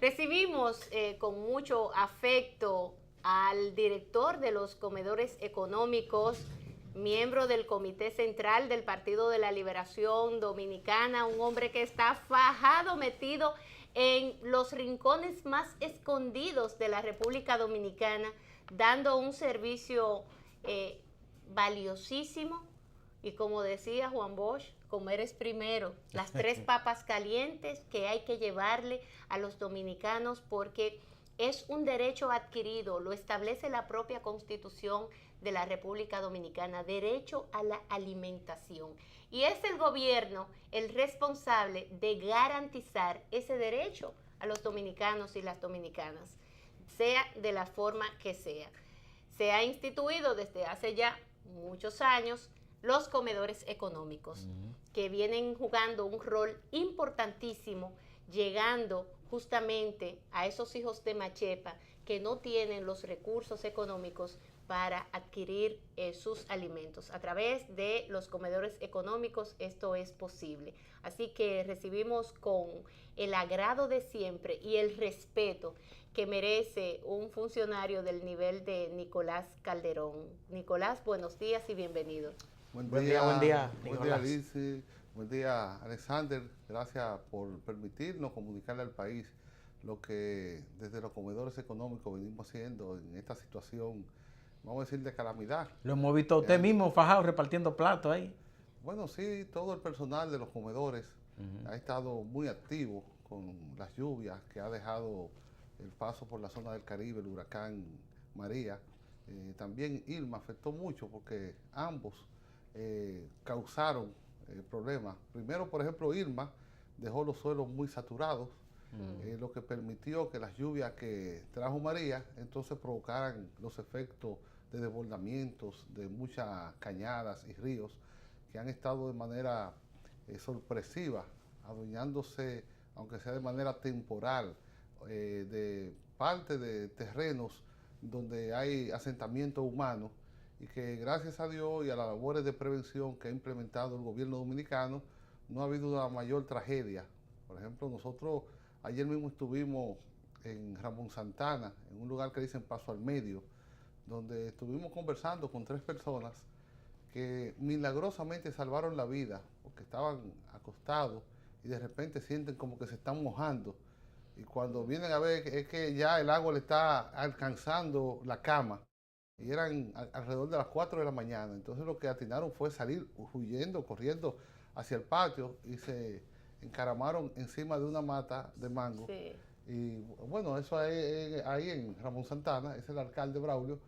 Recibimos con mucho afecto al director de los comedores económicos, miembro del Comité Central del Partido de la Liberación Dominicana, un hombre que está fajado, metido en los rincones más escondidos de la República Dominicana, dando un servicio valiosísimo. Y como decía Juan Bosch, comer es primero. Las 3 papas calientes que hay que llevarle a los dominicanos porque es un derecho adquirido, lo establece la propia Constitución de la República Dominicana, derecho a la alimentación. Y es el gobierno el responsable de garantizar ese derecho a los dominicanos y las dominicanas, sea de la forma que sea. Se ha instituido desde hace ya muchos años los comedores económicos, que vienen jugando un rol importantísimo, llegando justamente a esos hijos de Machepa que no tienen los recursos económicos para adquirir sus alimentos. A través de los comedores económicos esto es posible. Así que recibimos con el agrado de siempre y el respeto que merece un funcionario del nivel de Nicolás Calderón. Nicolás, buenos días y bienvenido. Buen Buen día, día, buen día, Nicolás. Lizzy. Buen día, Alexander. Gracias por permitirnos comunicarle al país lo que desde los comedores económicos venimos haciendo en esta situación, vamos a decir, de calamidad. Lo hemos visto a usted mismo fajado repartiendo platos ahí. Bueno, sí, todo el personal de los comedores ha estado muy activo con las lluvias que ha dejado el paso por la zona del Caribe, el huracán María. También Irma afectó mucho porque ambos causaron problemas. Primero, por ejemplo, Irma dejó los suelos muy saturados, lo que permitió que las lluvias que trajo María entonces provocaran los efectos de desbordamientos de muchas cañadas y ríos que han estado de manera sorpresiva, adueñándose, aunque sea de manera temporal, de parte de terrenos donde hay asentamiento humano y que gracias a Dios y a las labores de prevención que ha implementado el gobierno dominicano, no ha habido una mayor tragedia. Por ejemplo, nosotros ayer mismo estuvimos en Ramón Santana, en un lugar que dicen Paso al Medio, donde estuvimos conversando con 3 personas que milagrosamente salvaron la vida porque estaban acostados y de repente sienten como que se están mojando. Y cuando vienen a ver es que ya el agua le está alcanzando la cama. Y eran alrededor de las 4 de la mañana. Entonces lo que atinaron fue salir huyendo, corriendo hacia el patio y se encaramaron encima de una mata de mango. Sí. Y bueno, eso ahí en Ramón Santana, es el alcalde Braulio.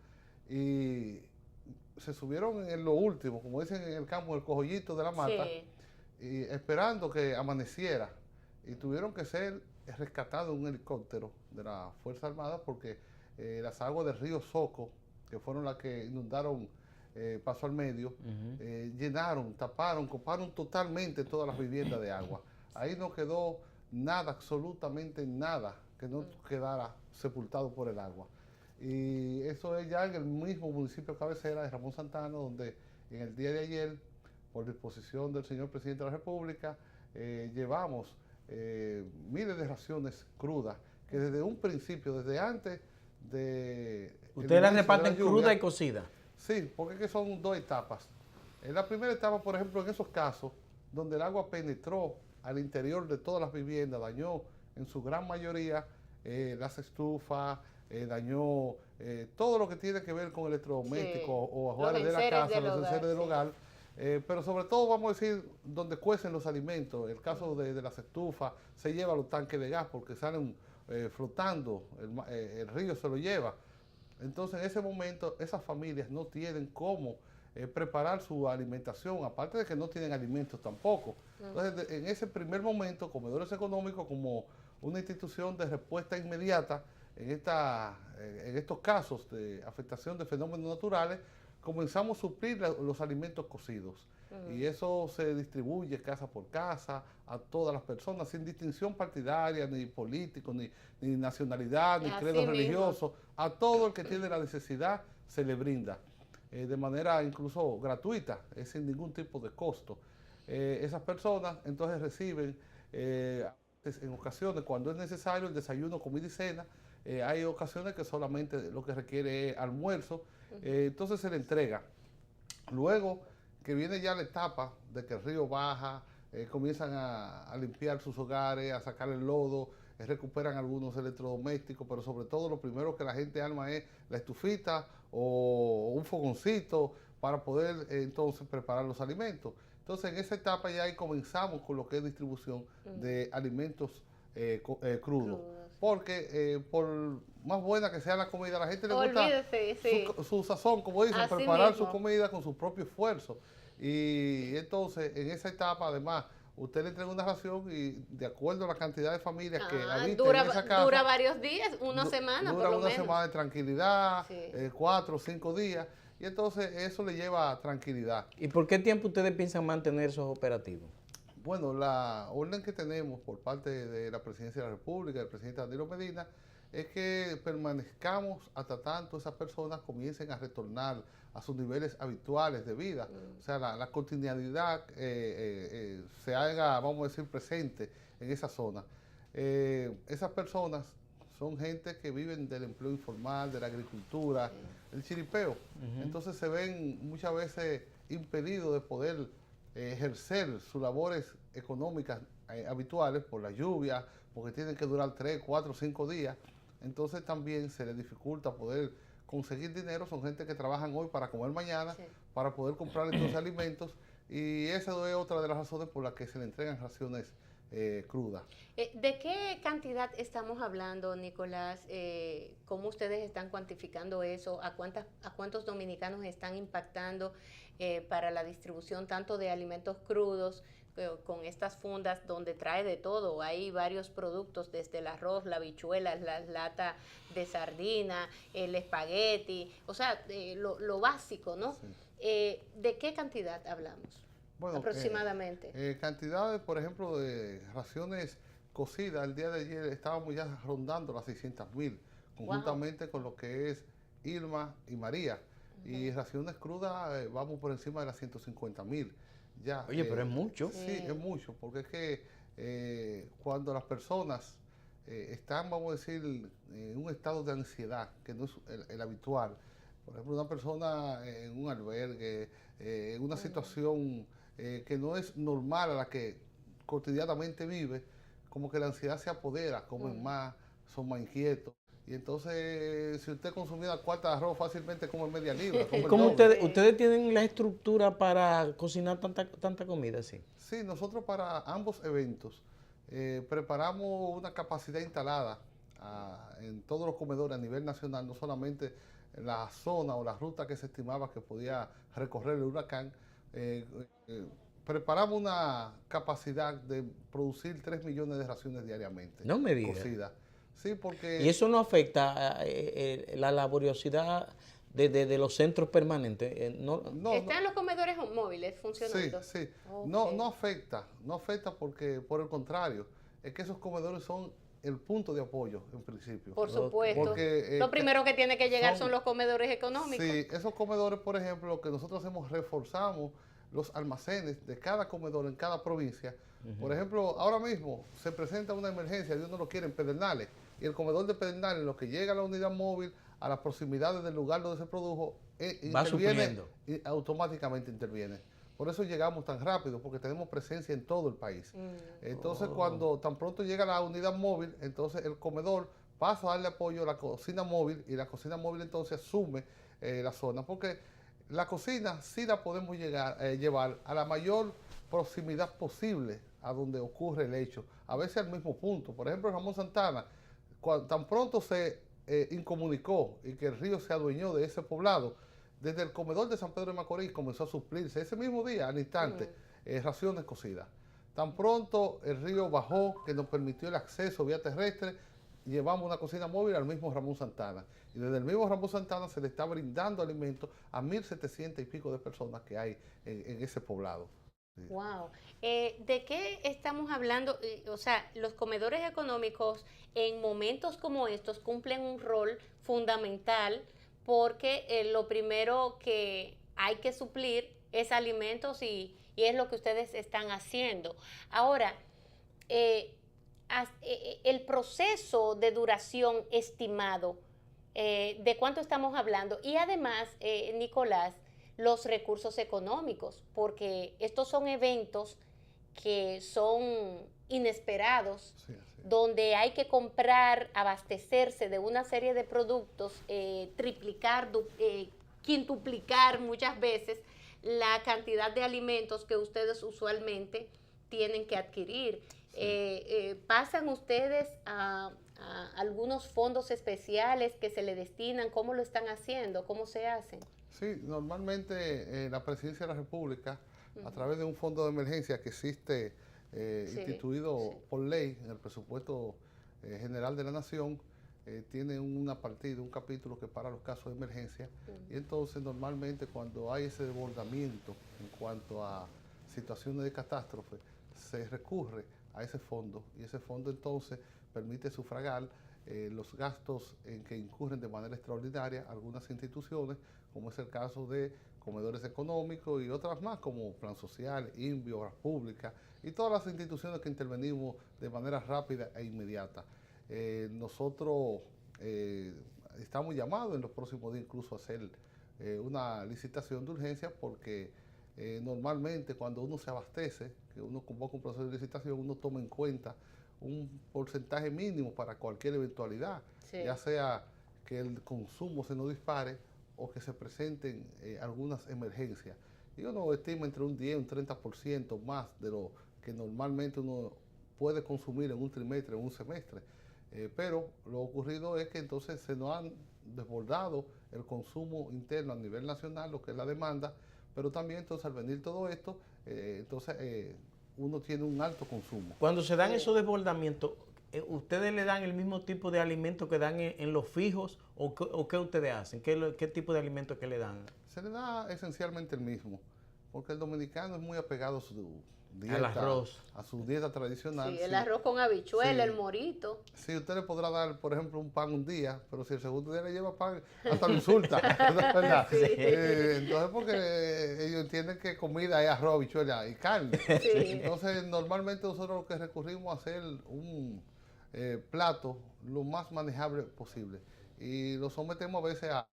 Y se subieron en lo último, como dicen en el campo, el cojollito de la mata, Sí. y esperando que amaneciera. Y tuvieron que ser rescatados en un helicóptero de la Fuerza Armada porque las aguas del río Soco, que fueron las que inundaron Paso al Medio, llenaron, taparon, coparon totalmente todas las viviendas de agua. Ahí no quedó nada, absolutamente nada, que no quedara sepultado por el agua. Y eso es ya en el mismo municipio cabecera de Ramón Santana, donde en el día de ayer, por disposición del señor presidente de la República, llevamos miles de raciones crudas, que desde un principio, desde antes de... Ustedes las reparten cruda y cocida. Sí, porque es que son 2 etapas. En la primera etapa, por ejemplo, en esos casos, donde el agua penetró al interior de todas las viviendas, dañó en su gran mayoría las estufas, dañó todo lo que tiene que ver con electrodomésticos o ajuares de la casa, los enseres del hogar. Pero sobre todo, vamos a decir, donde cuecen los alimentos. El caso de las estufas, se lleva los tanques de gas porque salen flotando, el río se lo lleva. Entonces, en ese momento, esas familias no tienen cómo preparar su alimentación, aparte de que no tienen alimentos tampoco. Entonces, en ese primer momento, Comedores Económicos, como una institución de respuesta inmediata en estos casos de afectación de fenómenos naturales, comenzamos a suplir los alimentos cocidos. Y eso se distribuye casa por casa a todas las personas, sin distinción partidaria, ni político, ni nacionalidad, ni credo religioso. A todo el que tiene la necesidad se le brinda, de manera incluso gratuita, sin ningún tipo de costo. Esas personas entonces reciben En ocasiones, cuando es necesario el desayuno, comida y cena, hay ocasiones que solamente lo que requiere es almuerzo, entonces se le entrega. Luego que viene ya la etapa de que el río baja, comienzan a limpiar sus hogares, a sacar el lodo, recuperan algunos electrodomésticos, pero sobre todo lo primero que la gente arma es la estufita o un fogoncito para poder entonces preparar los alimentos. Entonces en esa etapa ya ahí comenzamos con lo que es distribución de alimentos crudos. Porque por más buena que sea la comida, a la gente le gusta su sazón, como dicen, así preparar mismo su comida con su propio esfuerzo. Y entonces en esa etapa además usted le entrega una ración y de acuerdo a la cantidad de familias que habitan en esa casa, dura varios días, una semana dura por lo una menos. semana de tranquilidad, Sí. 4 o 5 días, y entonces eso le lleva tranquilidad. ¿Y por qué tiempo ustedes piensan mantener esos operativos? Bueno, la orden que tenemos por parte de la Presidencia de la República, del presidente Danilo Medina, es que permanezcamos hasta tanto esas personas comiencen a retornar a sus niveles habituales de vida. O sea, la cotidianidad se haga, vamos a decir, presente en esa zona. Esas personas son gente que viven del empleo informal, de la agricultura, el chiripeo. Entonces se ven muchas veces impedidos de poder ejercer sus labores económicas habituales por la lluvia, porque tienen que durar 3, 4, 5 días. Entonces también se les dificulta poder conseguir dinero. Son gente que trabajan hoy para comer mañana, para poder comprar entonces alimentos, y esa es otra de las razones por las que se le entregan raciones crudas. ¿De qué cantidad estamos hablando, Nicolás? ¿Cómo ustedes están cuantificando eso? ¿A cuántos dominicanos están impactando para la distribución tanto de alimentos crudos con estas fundas donde trae de todo? Hay varios productos, desde el arroz, la habichuela, la lata de sardina, el espagueti, o sea, lo básico, ¿no? Sí. ¿De qué cantidad hablamos? Bueno, aproximadamente. Cantidades, por ejemplo, de raciones cocidas, el día de ayer estábamos ya rondando las 600,000, conjuntamente con lo que es Irma y María. Y raciones crudas vamos por encima de las 150,000. Ya, Oye, pero es mucho. Sí, es mucho, porque es que cuando las personas están, vamos a decir, en un estado de ansiedad, que no es el habitual, por ejemplo, una persona en un albergue, en una situación que no es normal a la que cotidianamente vive, como que la ansiedad se apodera, comen más, son más inquietos. Y entonces, si usted consumía la cuarta de arroz, fácilmente come media libra. ¿Y cómo ustedes tienen la estructura para cocinar tanta comida así? Sí, nosotros para ambos eventos preparamos una capacidad instalada en todos los comedores a nivel nacional, no solamente en la zona o la ruta que se estimaba que podía recorrer el huracán. Preparamos una capacidad de producir 3 millones de raciones diariamente. No me digas. Cocidas. Sí, porque... ¿Y eso no afecta la laboriosidad de los centros permanentes? ¿Están los comedores móviles funcionando? Sí, sí. Okay. No afecta porque, por el contrario, es que esos comedores son el punto de apoyo, en principio. Por supuesto. Porque, lo primero que tiene que llegar son los comedores económicos. Sí, esos comedores, por ejemplo, lo que nosotros hacemos, reforzamos los almacenes de cada comedor en cada provincia. Por ejemplo, ahora mismo se presenta una emergencia, Dios no lo quiere, en Pedernales, y el comedor de Pedernales, lo que llega a la unidad móvil, a las proximidades del lugar donde se produjo, interviene y automáticamente interviene. Por eso llegamos tan rápido, porque tenemos presencia en todo el país. Entonces, cuando tan pronto llega la unidad móvil, entonces el comedor pasa a darle apoyo a la cocina móvil, y la cocina móvil entonces asume la zona, porque la cocina sí la podemos llevar a la mayor proximidad posible a donde ocurre el hecho, a veces al mismo punto. Por ejemplo, Ramón Santana, tan pronto se incomunicó y que el río se adueñó de ese poblado, desde el comedor de San Pedro de Macorís comenzó a suplirse ese mismo día, al instante, raciones cocidas. Tan pronto el río bajó, que nos permitió el acceso vía terrestre, llevamos una cocina móvil al mismo Ramón Santana. Y desde el mismo Ramón Santana se le está brindando alimentos a 1.700 y pico de personas que hay en ese poblado. Sí. Wow. ¿De qué estamos hablando? O sea, los comedores económicos en momentos como estos cumplen un rol fundamental, porque lo primero que hay que suplir es alimentos y es lo que ustedes están haciendo. Ahora, el proceso de duración estimado, de cuánto estamos hablando. Y además, Nicolás, los recursos económicos, porque estos son eventos que son inesperados, Sí, donde hay que comprar, abastecerse de una serie de productos, triplicar, quintuplicar muchas veces la cantidad de alimentos que ustedes usualmente tienen que adquirir. ¿Pasan ustedes a algunos fondos especiales que se le destinan? ¿Cómo lo están haciendo? ¿Cómo se hacen? Sí, normalmente la Presidencia de la República, a través de un fondo de emergencia que existe Sí, instituido sí. por ley en el presupuesto general de la Nación, tiene una partida, un capítulo que para los casos de emergencia, y entonces normalmente cuando hay ese desbordamiento en cuanto a situaciones de catástrofe, se recurre a ese fondo, y ese fondo entonces permite sufragar los gastos en que incurren de manera extraordinaria algunas instituciones, como es el caso de comedores económicos y otras más como Plan Social, INVI, Obras Públicas y todas las instituciones que intervenimos de manera rápida e inmediata. Nosotros estamos llamados en los próximos días incluso a hacer una licitación de urgencia porque normalmente cuando uno se abastece, que uno convoca un proceso de licitación, uno toma en cuenta un porcentaje mínimo para cualquier eventualidad, Sí. ya sea que el consumo se nos dispare o que se presenten algunas emergencias. Y uno estima entre un 10 y un 30% más de lo que normalmente uno puede consumir en un trimestre o un semestre. Pero lo ocurrido es que entonces se nos han desbordado el consumo interno a nivel nacional, lo que es la demanda, pero también entonces al venir todo esto, uno tiene un alto consumo. Cuando se dan esos desbordamientos, ¿ustedes le dan el mismo tipo de alimento que dan en los fijos o qué ustedes hacen? ¿Qué tipo de alimento que le dan? Se le da esencialmente el mismo, porque el dominicano es muy apegado a su Al dieta, arroz. a su dieta tradicional. Sí, el Sí, arroz con habichuela, sí. el morito. Sí, usted le podrá dar, por ejemplo, un pan un día, pero si el segundo día le lleva pan, hasta lo insulta, ¿verdad? Sí. Entonces, porque ellos entienden que comida es arroz, habichuela y carne. Sí. Entonces, normalmente nosotros lo que recurrimos a hacer un plato lo más manejable posible. Y lo sometemos a veces a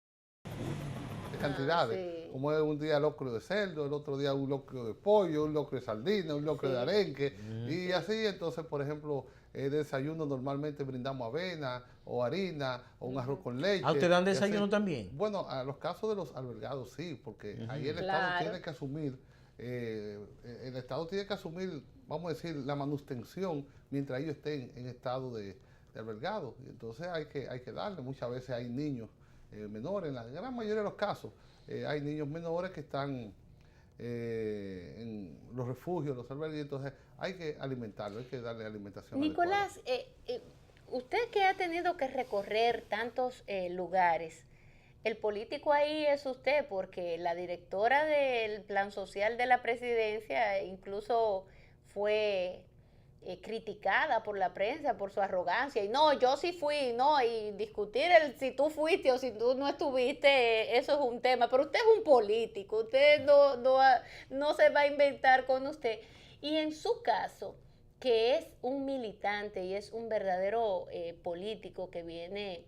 cantidades, Sí. como es un día locro de cerdo, el otro día un locro de pollo, un locro de sardina, un locro Sí. de arenque, y así entonces, por ejemplo, de desayuno normalmente brindamos avena o harina o un arroz con leche. ¿Ah, ustedes dan y así. desayuno también? Bueno, a los casos de los albergados sí, porque ahí el Estado Claro. tiene que asumir, vamos a decir, la manutención mientras ellos estén en estado de albergado. Y entonces hay que darle, muchas veces hay niños menores, en la gran mayoría de los casos, hay niños menores que están en los refugios, los albergues, entonces hay que alimentarlo, hay que darle alimentación Nicolás, usted que ha tenido que recorrer tantos lugares, el político ahí es usted, porque la directora del Plan Social de la Presidencia incluso fue criticada por la prensa por su arrogancia. Y no, yo sí fui, no, y discutir si tú fuiste o si tú no estuviste, eso es un tema. Pero usted es un político, usted no se va a inventar con usted. Y en su caso, que es un militante y es un verdadero político que viene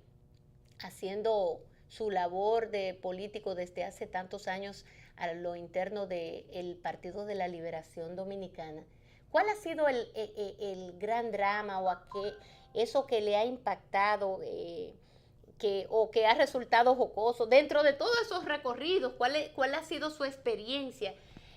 haciendo su labor de político desde hace tantos años a lo interno del Partido de la Liberación Dominicana, ¿cuál ha sido el gran drama eso que le ha impactado o que ha resultado jocoso dentro de todos esos recorridos? ¿Cuál ha sido su experiencia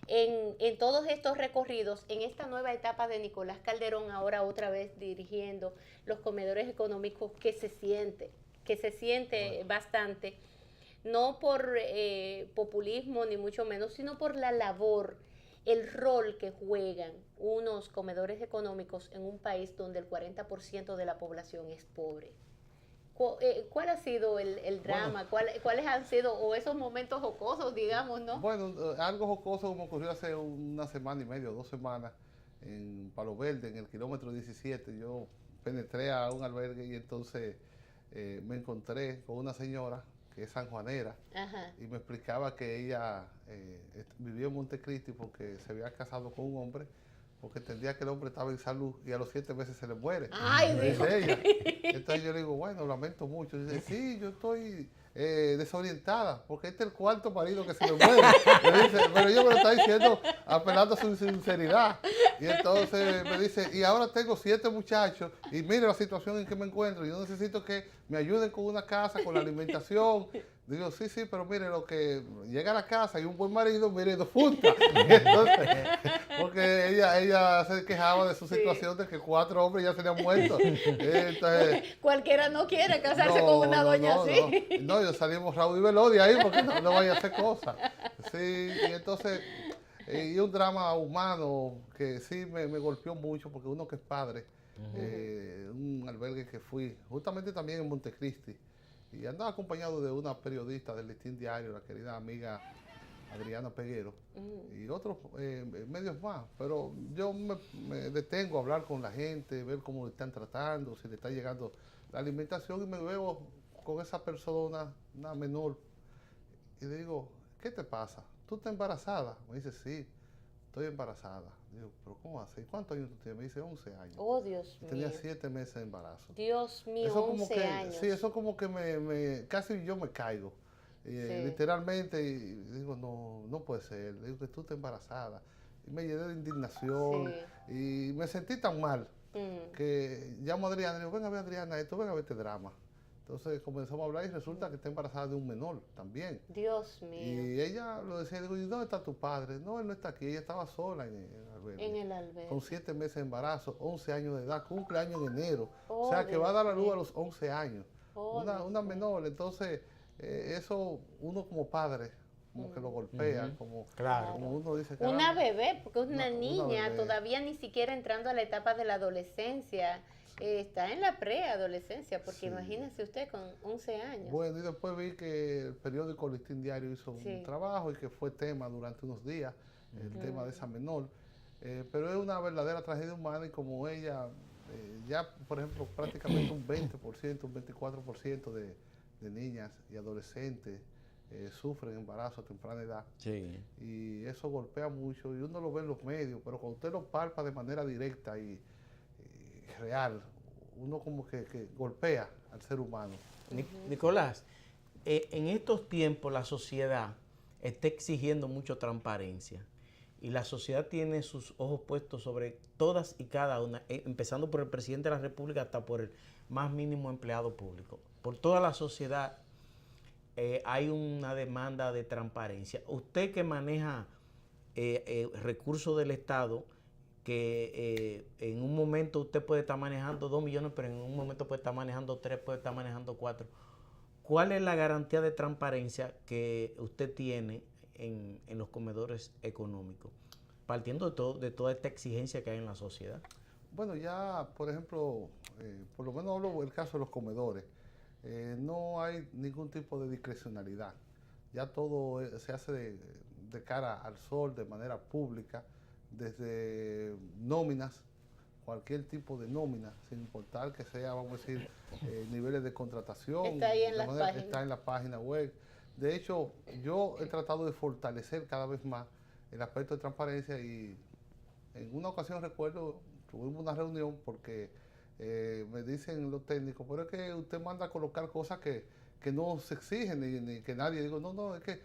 en todos estos recorridos, en esta nueva etapa de Nicolás Calderón, ahora otra vez dirigiendo los comedores económicos, que se siente bastante, no por populismo ni mucho menos, sino por la labor, el rol que juegan unos comedores económicos en un país donde el 40% de la población es pobre? ¿Cuál ha sido el drama? Bueno, ¿Cuáles han sido, o esos momentos jocosos, digamos, no? bueno, algo jocoso como ocurrió hace una semana y media o 2 semanas en Palo Verde, en el kilómetro 17, yo penetré a un albergue y entonces me encontré con una señora que es sanjuanera. Ajá. Y me explicaba que ella vivía en Montecristi porque se había casado con un hombre, porque entendía que el hombre estaba en salud y a los 7 meses se le muere. Ay, Dice ella. Entonces yo le digo, bueno, lamento mucho. Dice, sí, yo estoy desorientada, porque este es el cuarto marido que se me muere. Dice, pero ella me lo está diciendo apelando a su sinceridad. Y entonces me dice, y ahora tengo 7 muchachos, y mire la situación en que me encuentro, yo necesito que me ayuden con una casa, con la alimentación. Digo, sí, pero mire, lo que llega a la casa y un buen marido, mire, 2 puntas. Entonces, porque ella se quejaba de su situación de que 4 hombres ya se le han muerto. Entonces, cualquiera no quiere casarse con una doña así. No, yo salimos Raúl y Veloz de ahí porque no vaya a hacer cosas. Sí, y entonces, y un drama humano que sí me golpeó mucho, porque uno que es padre, un albergue que fui, justamente también en Montecristi, y andaba acompañado de una periodista del Listín Diario, la querida amiga Adriana Peguero, y otros medios más. Pero yo me detengo a hablar con la gente, ver cómo le están tratando, si le está llegando la alimentación, y me veo con esa persona, una menor, y le digo, ¿qué te pasa? ¿Tú estás embarazada? Me dice, sí, estoy embarazada. Digo, ¿pero cómo hace? ¿Cuántos años tú tienes? Me dice, 11 años. Oh, Dios mío. Tenía 7 meses de embarazo. Dios mío, eso 11 años. Sí, eso como que casi yo me caigo. Literalmente, y digo, no puede ser. Le digo que tú estás embarazada. Y me llené de indignación. Y me sentí tan mal que llamo a Adriana y digo, venga a ver, Adriana, venga a ver este drama. Entonces comenzamos a hablar y resulta que está embarazada de un menor también. Dios mío. Y ella lo decía, digo, ¿y dónde está tu padre? No, él no está aquí, ella estaba sola en el albergue. Con 7 meses de embarazo, 11 años de edad, cumple años en enero. O sea, que va a dar a luz a los 11 años. Una menor. Entonces, eso uno como padre, como que lo golpea, como uno dice. Una bebé, porque es una niña, todavía ni siquiera entrando a la etapa de la adolescencia. Está en la preadolescencia, porque imagínese usted con 11 años. Bueno, y después vi que el periódico Listín Diario hizo un trabajo y que fue tema durante unos días, el tema de esa menor. Pero es una verdadera tragedia humana, y como ella, ya por ejemplo prácticamente un 20%, un 24% de niñas y adolescentes sufren embarazo a temprana edad. Y eso golpea mucho, y uno lo ve en los medios, pero cuando usted lo palpa de manera directa y real, uno como que golpea al ser humano. Nicolás, en estos tiempos la sociedad está exigiendo mucha transparencia, y la sociedad tiene sus ojos puestos sobre todas y cada una, empezando por el presidente de la República hasta por el más mínimo empleado público. Por toda la sociedad hay una demanda de transparencia. Usted que maneja recursos del Estado, que en un momento usted puede estar manejando 2 millones, pero en un momento puede estar manejando 3, puede estar manejando 4. ¿Cuál es la garantía de transparencia que usted tiene en los comedores económicos, partiendo de toda esta exigencia que hay en la sociedad? Bueno, ya, por ejemplo, por lo menos hablo del caso de los comedores, no hay ningún tipo de discrecionalidad. Ya todo se hace de cara al sol, de manera pública, desde nóminas, cualquier tipo de nómina, sin importar que sea, vamos a decir, niveles de contratación. Está ahí en está en la página web. De hecho, yo he tratado de fortalecer cada vez más el aspecto de transparencia, y en una ocasión recuerdo, tuvimos una reunión porque me dicen los técnicos, pero es que usted manda a colocar cosas que no se exigen, ni que nadie. Digo, no, es que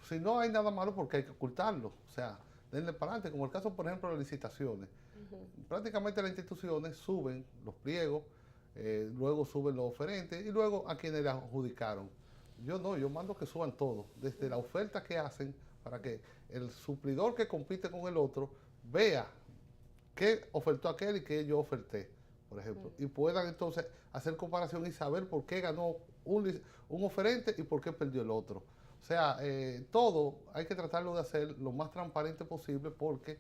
si no hay nada malo, porque hay que ocultarlo. O sea, denle para adelante, como el caso, por ejemplo, de licitaciones. Prácticamente las instituciones suben los pliegos, luego suben los oferentes y luego a quienes le adjudicaron. Yo mando que suban todo, desde la oferta que hacen, para que el suplidor que compite con el otro vea qué ofertó aquel y qué yo oferté, por ejemplo, y puedan entonces hacer comparación y saber por qué ganó un oferente y por qué perdió el otro. O sea, todo hay que tratarlo de hacer lo más transparente posible, porque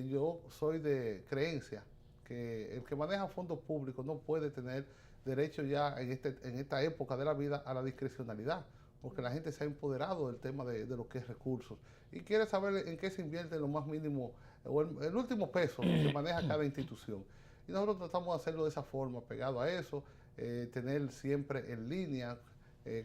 yo soy de creencia que el que maneja fondos públicos no puede tener derecho ya en esta época de la vida a la discrecionalidad, porque la gente se ha empoderado del tema de lo que es recursos y quiere saber en qué se invierte lo más mínimo, o el último peso que maneja cada institución. Y nosotros tratamos de hacerlo de esa forma, pegado a eso, tener siempre en línea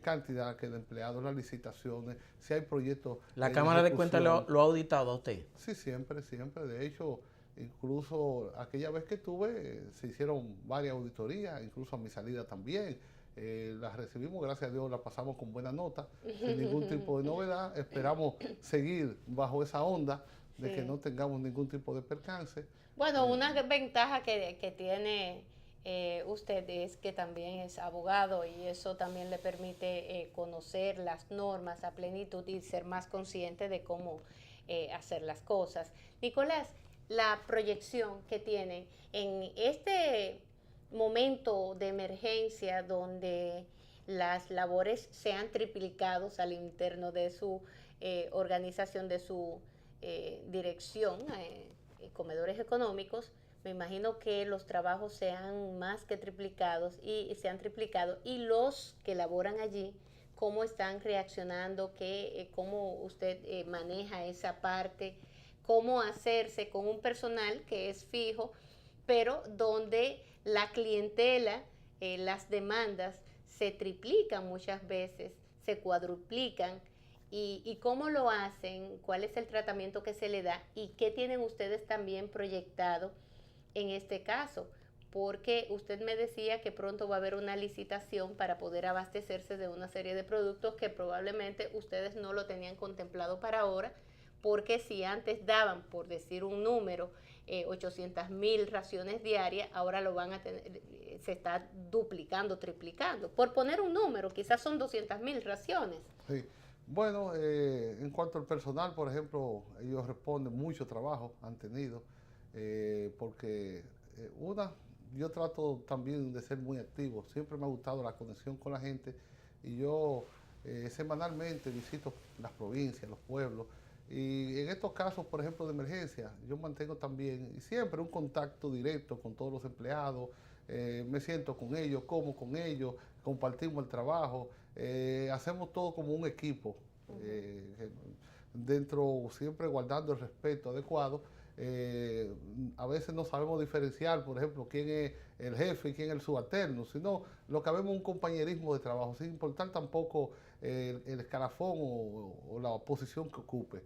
cantidad de empleados, las licitaciones, si hay proyectos. ¿La Cámara de Cuentas lo ha auditado a usted? Sí, siempre. De hecho, Incluso aquella vez que estuve, se hicieron varias auditorías, incluso a mi salida también. Las recibimos, gracias a Dios, las pasamos con buena nota, sin ningún tipo de novedad. Esperamos seguir bajo esa onda de que no tengamos ningún tipo de percance. Bueno, una ventaja que tiene usted es que también es abogado y eso también le permite conocer las normas a plenitud y ser más consciente de cómo hacer las cosas. Nicolás, la proyección que tienen en este momento de emergencia donde las labores se han triplicado al interno de su organización, de su dirección, comedores económicos, me imagino que los trabajos se han más que triplicados y se han triplicado y los que laboran allí, cómo están reaccionando, cómo usted maneja esa parte, cómo hacerse con un personal que es fijo, pero donde la clientela, las demandas se triplican muchas veces, se cuadruplican, y cómo lo hacen, cuál es el tratamiento que se le da y qué tienen ustedes también proyectado en este caso, porque usted me decía que pronto va a haber una licitación para poder abastecerse de una serie de productos que probablemente ustedes no lo tenían contemplado para ahora, porque si antes daban, por decir un número, 800,000 raciones diarias, ahora lo van a tener, se está duplicando, triplicando. Por poner un número, quizás son 200,000 raciones. Sí. Bueno, en cuanto al personal, por ejemplo, ellos responden, mucho trabajo han tenido, porque yo trato también de ser muy activo, siempre me ha gustado la conexión con la gente y yo semanalmente visito las provincias, los pueblos, y en estos casos, por ejemplo, de emergencia, yo mantengo también y siempre un contacto directo con todos los empleados, me siento con ellos, como con ellos, compartimos el trabajo, hacemos todo como un equipo, dentro siempre guardando el respeto adecuado. A veces no sabemos diferenciar, por ejemplo, quién es el jefe y quién es el subalterno, sino lo que vemos es un compañerismo de trabajo, sin importar tampoco el escalafón o la posición que ocupe.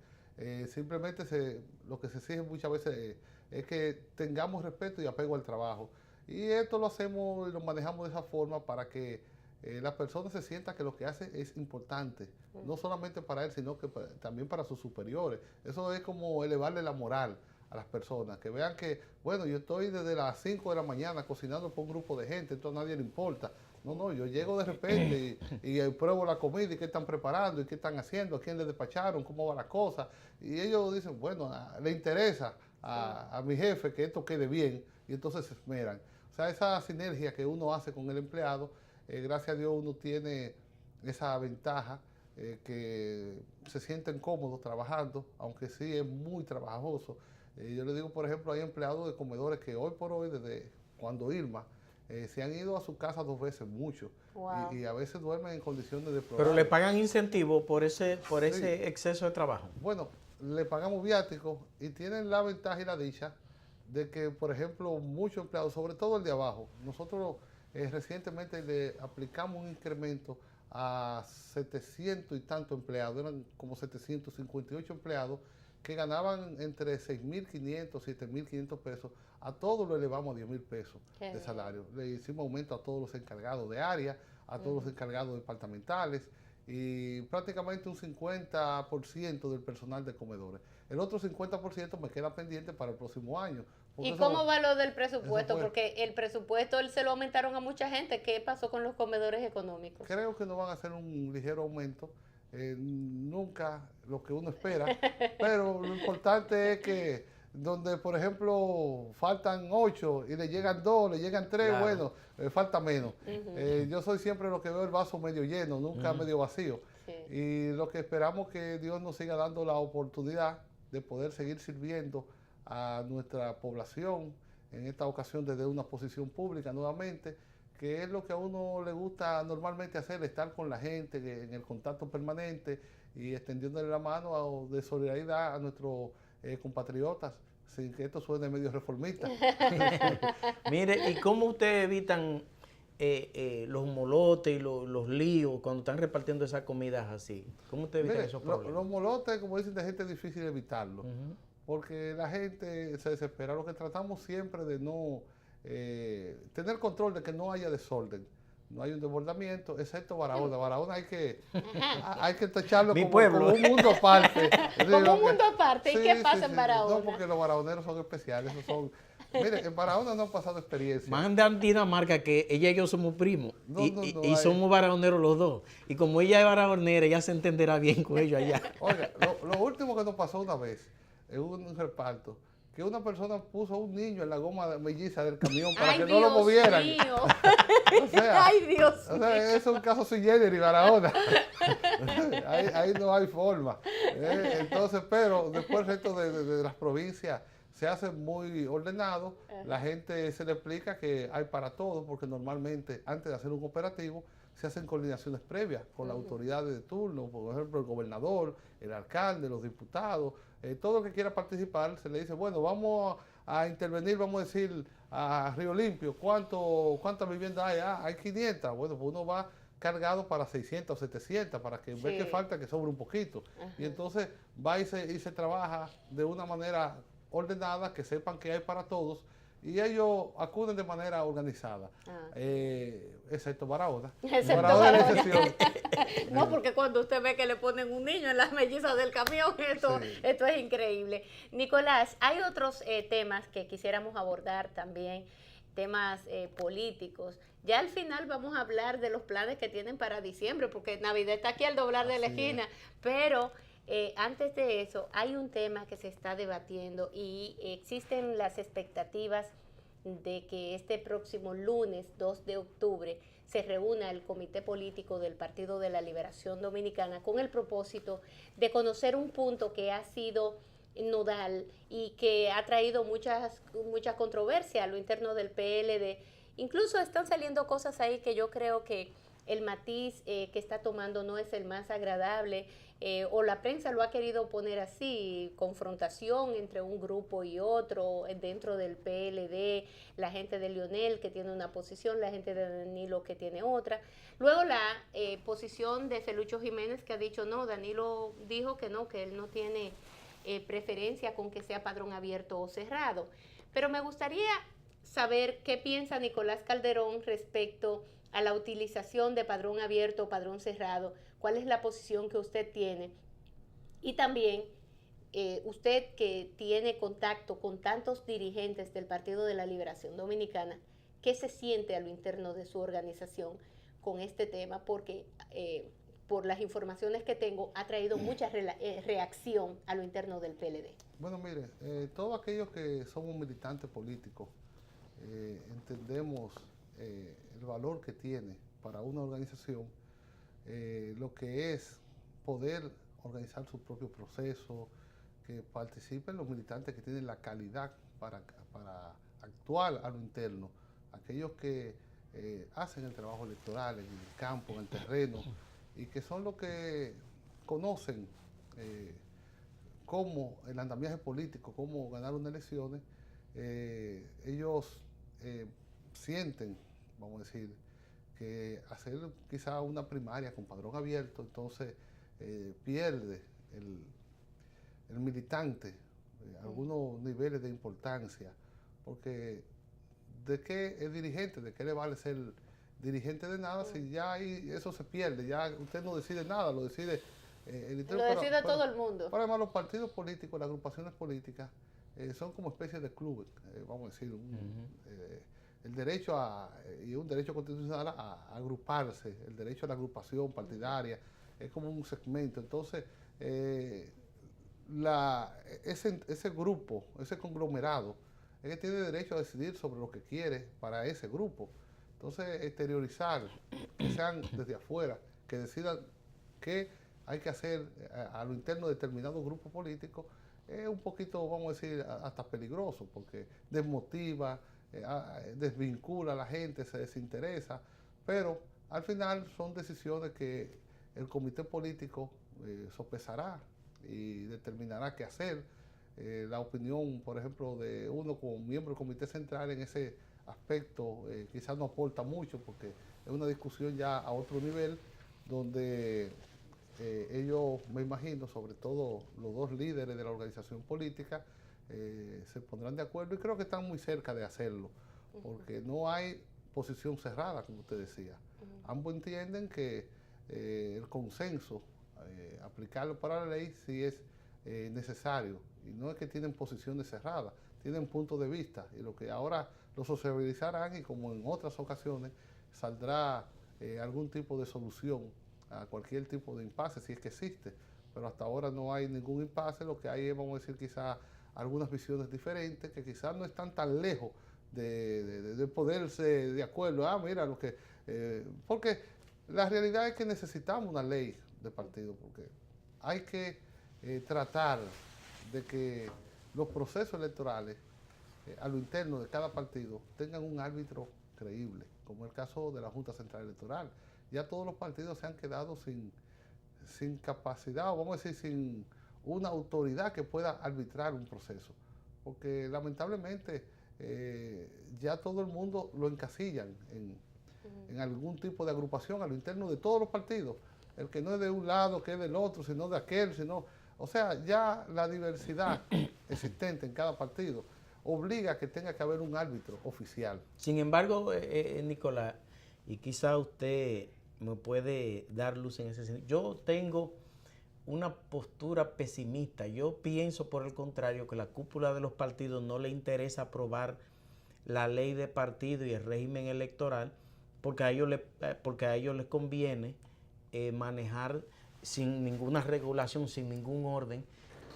Simplemente lo que se exige muchas veces es que tengamos respeto y apego al trabajo. Y esto lo hacemos y lo manejamos de esa forma para que la persona se sienta que lo que hace es importante, no solamente para él, sino que también para sus superiores. Eso es como elevarle la moral a las personas, que vean que, bueno, yo estoy desde las 5 de la mañana cocinando para un grupo de gente, entonces a nadie le importa. No, yo llego de repente y pruebo la comida y qué están preparando y qué están haciendo, a quién le despacharon, cómo va la cosa. Y ellos dicen, bueno, le interesa a mi jefe que esto quede bien, y entonces se esmeran. O sea, esa sinergia que uno hace con el empleado, gracias a Dios uno tiene esa ventaja, que se sienten cómodos trabajando, aunque sí es muy trabajoso. Yo le digo, por ejemplo, hay empleados de comedores que hoy por hoy, desde cuando Irma, se han ido a su casa 2 veces mucho. Wow. Y a veces duermen en condiciones de deplorables. Pero le pagan incentivo por ese exceso de trabajo. Bueno, le pagamos viáticos y tienen la ventaja y la dicha de que, por ejemplo, muchos empleados, sobre todo el de abajo, nosotros recientemente le aplicamos un incremento a 700 y tantos empleados, eran como 758 empleados que ganaban entre 6.500, 7.500 pesos, a todos lo elevamos a 10.000 pesos de salario. Le hicimos aumento a todos los encargados de área, a todos los encargados departamentales y prácticamente un 50% del personal de comedores. El otro 50% me queda pendiente para el próximo año. ¿Y cómo va lo del presupuesto? Porque el presupuesto se lo aumentaron a mucha gente. ¿Qué pasó con los comedores económicos? Creo que no van a hacer un ligero aumento. Nunca lo que uno espera, pero lo importante es que donde, por ejemplo, faltan 8 y le llegan 2, le llegan 3, claro, bueno, falta menos. Yo soy siempre lo que veo el vaso medio lleno, nunca medio vacío. Sí. Y lo que esperamos que Dios nos siga dando la oportunidad de poder seguir sirviendo a nuestra población, en esta ocasión desde una posición pública nuevamente, que es lo que a uno le gusta normalmente hacer, estar con la gente en el contacto permanente y extendiéndole la mano de solidaridad a nuestros compatriotas, sin que esto suene medio reformista. Mire, ¿y cómo ustedes evitan los molotes y los líos cuando están repartiendo esas comidas así? ¿Cómo ustedes evitan esos problemas? Los molotes, como dicen, de gente es difícil evitarlo. porque la gente se desespera. Lo que tratamos siempre de no tener control de que no haya desorden. No hay un desbordamiento, excepto Barahona. Barahona hay que tacharlo como un mundo aparte. Como un mundo aparte. ¿Y sí, qué sí, pasa en sí. Barahona? No, porque los barahoneros son especiales. Esos son, mire, en Barahona no han pasado experiencia. Manda a Dinamarca que ella y yo somos primos. No, y somos barahoneros los dos. Y como ella es barahonera, ella se entenderá bien con ellos allá. Oiga, lo último que nos pasó una vez, en un reparto, que una persona puso a un niño en la goma melliza del camión para que no lo movieran. Mío. O sea, Ay, Dios o sea, es un caso sui generis, Barahona. ahí no hay forma. Entonces, pero después el resto de las provincias se hace muy ordenado. La gente se le explica que hay para todo, porque normalmente antes de hacer un operativo se hacen coordinaciones previas con las autoridades de turno, por ejemplo, el gobernador, el alcalde, los diputados, todo el que quiera participar, se le dice, bueno, vamos a intervenir, vamos a decir, a Río Limpio, ¿cuántas viviendas hay? Hay 500, bueno, pues uno va cargado para 600 o 700, para que vea que falta, que sobre un poquito. Y entonces va y se trabaja de una manera ordenada, que sepan que hay para todos, y ellos acuden de manera organizada, excepto Barahona. Barahona es excepción. No, porque cuando usted ve que le ponen un niño en las mellizas del camión, esto es increíble. Nicolás, hay otros temas que quisiéramos abordar también, temas políticos. Ya al final vamos a hablar de los planes que tienen para diciembre, porque Navidad está aquí al doblar de la esquina, pero antes de eso, hay un tema que se está debatiendo y existen las expectativas de que este próximo lunes 2 de octubre se reúna el Comité Político del Partido de la Liberación Dominicana con el propósito de conocer un punto que ha sido nodal y que ha traído mucha controversia a lo interno del PLD. Incluso están saliendo cosas ahí que yo creo que el matiz que está tomando no es el más agradable, o la prensa lo ha querido poner así, confrontación entre un grupo y otro dentro del PLD, la gente de Lionel que tiene una posición, la gente de Danilo que tiene otra. Luego la posición de Felucho Jiménez, que ha dicho no, Danilo dijo que no, que él no tiene preferencia con que sea padrón abierto o cerrado. Pero me gustaría saber qué piensa Nicolás Calderón respecto a la utilización de padrón abierto o padrón cerrado, cuál es la posición que usted tiene, y también usted que tiene contacto con tantos dirigentes del Partido de la Liberación Dominicana, ¿qué se siente a lo interno de su organización con este tema? Porque por las informaciones que tengo ha traído mucha reacción a lo interno del PLD. Bueno, mire, todos aquellos que somos militantes políticos entendemos el valor que tiene para una organización lo que es poder organizar su propio proceso, que participen los militantes que tienen la calidad para actuar a lo interno, aquellos que hacen el trabajo electoral en el campo, en el terreno, y que son los que conocen cómo el andamiaje político, cómo ganar unas elecciones. Ellos sienten, vamos a decir, que hacer quizá una primaria con padrón abierto, entonces pierde el militante algunos niveles de importancia, porque ¿de qué es dirigente? ¿De qué le vale ser dirigente de nada si ya ahí eso se pierde? Ya usted no decide nada, lo decide todo el mundo. Pero además los partidos políticos, las agrupaciones políticas son como especies de clubes, vamos a decir, el derecho y un derecho constitucional a agruparse, el derecho a la agrupación partidaria, es como un segmento. Entonces, ese grupo, ese conglomerado, es que tiene derecho a decidir sobre lo que quiere para ese grupo. Entonces, exteriorizar, que sean desde afuera, que decidan qué hay que hacer a lo interno de determinado grupo político, es un poquito, vamos a decir, hasta peligroso, porque desmotiva, desvincula a la gente, se desinteresa, pero al final son decisiones que el comité político sopesará y determinará qué hacer. La opinión, por ejemplo, de uno como miembro del comité central en ese aspecto quizás no aporta mucho, porque es una discusión ya a otro nivel, donde ellos, me imagino, sobre todo los dos líderes de la organización política, se pondrán de acuerdo y creo que están muy cerca de hacerlo, porque no hay posición cerrada, como usted decía. Ambos entienden que el consenso, aplicarlo para la ley sí es necesario, y no es que tienen posiciones cerradas, tienen puntos de vista, y lo que ahora lo sociabilizarán y como en otras ocasiones saldrá algún tipo de solución a cualquier tipo de impasse, si es que existe, pero hasta ahora no hay ningún impasse. Lo que hay es, vamos a decir, quizás algunas visiones diferentes que quizás no están tan lejos de ponerse de acuerdo. Mira, porque la realidad es que necesitamos una ley de partido, porque hay que tratar de que los procesos electorales a lo interno de cada partido tengan un árbitro creíble, como el caso de la Junta Central Electoral. Ya todos los partidos se han quedado sin capacidad, o vamos a decir, sin una autoridad que pueda arbitrar un proceso, porque lamentablemente ya todo el mundo lo encasillan en algún tipo de agrupación a lo interno de todos los partidos, el que no es de un lado, que es del otro, sino de aquel, o sea, ya la diversidad existente en cada partido obliga a que tenga que haber un árbitro oficial. Sin embargo, Nicolás, y quizá usted me puede dar luz en ese sentido, yo tengo una postura pesimista. Yo pienso, por el contrario, que la cúpula de los partidos no le interesa aprobar la ley de partido y el régimen electoral, porque a ellos les conviene manejar sin ninguna regulación, sin ningún orden,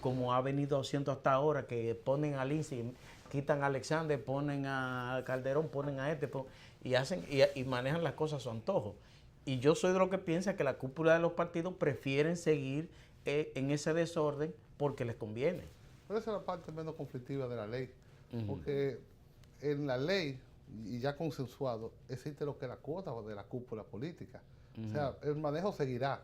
como ha venido haciendo hasta ahora, que ponen a Lindsay, quitan a Alexander, ponen a Calderón, ponen a y manejan las cosas a su antojo. Y yo soy de los que piensa que la cúpula de los partidos prefieren seguir en ese desorden porque les conviene. Pero esa es la parte menos conflictiva de la ley, porque en la ley, y ya consensuado, existe lo que es la cuota de la cúpula política. O sea, el manejo seguirá.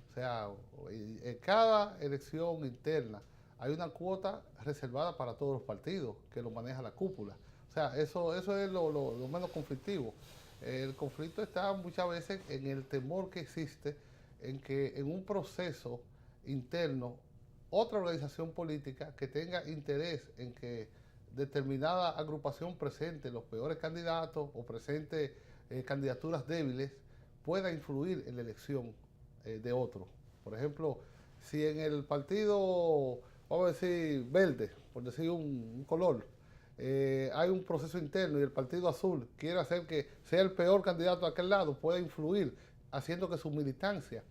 O sea, en cada elección interna hay una cuota reservada para todos los partidos que lo maneja la cúpula. O sea, eso es lo menos conflictivo. El conflicto está muchas veces en el temor que existe en que en un proceso interno otra organización política que tenga interés en que determinada agrupación presente los peores candidatos o presente candidaturas débiles pueda influir en la elección de otro. Por ejemplo, si en el partido, vamos a decir, verde, por decir un color, hay un proceso interno y el partido azul quiere hacer que sea el peor candidato a aquel lado, puede influir haciendo que su militancia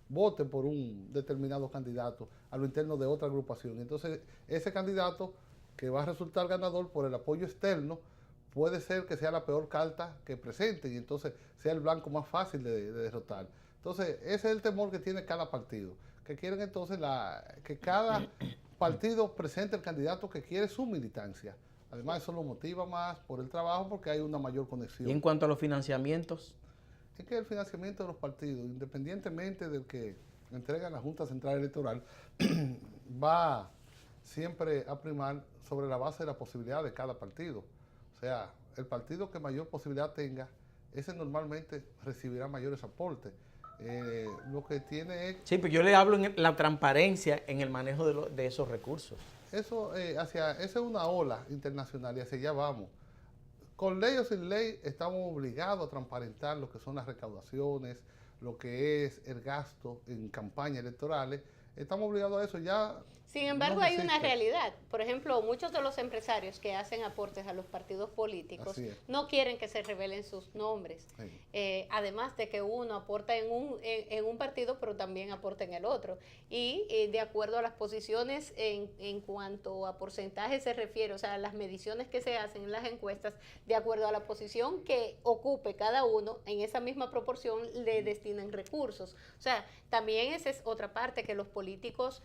vote por un determinado candidato a lo interno de otra agrupación. Entonces, ese candidato que va a resultar ganador por el apoyo externo puede ser que sea la peor carta que presenten y entonces sea el blanco más fácil de derrotar. Entonces, ese es el temor que tiene cada partido, que quieren entonces que cada partido presente el candidato que quiere su militancia. Además, eso lo motiva más por el trabajo porque hay una mayor conexión. ¿Y en cuanto a los financiamientos? Es que el financiamiento de los partidos, independientemente del que entrega la Junta Central Electoral, va siempre a primar sobre la base de la posibilidad de cada partido. O sea, el partido que mayor posibilidad tenga, ese normalmente recibirá mayores aportes. Lo que tiene es... Sí, pero yo le hablo en la transparencia en el manejo de esos recursos. Esa es una ola internacional y hacia allá vamos. Con ley o sin ley estamos obligados a transparentar lo que son las recaudaciones, lo que es el gasto en campañas electorales. Estamos obligados a eso ya. Sin embargo, hay una realidad. Por ejemplo, muchos de los empresarios que hacen aportes a los partidos políticos no quieren que se revelen sus nombres. Sí. Además de que uno aporta en un partido, pero también aporta en el otro. Y de acuerdo a las posiciones en cuanto a porcentaje se refiere, o sea, las mediciones que se hacen en las encuestas, de acuerdo a la posición que ocupe cada uno, en esa misma proporción le destinan recursos. O sea, también esa es otra parte que los políticos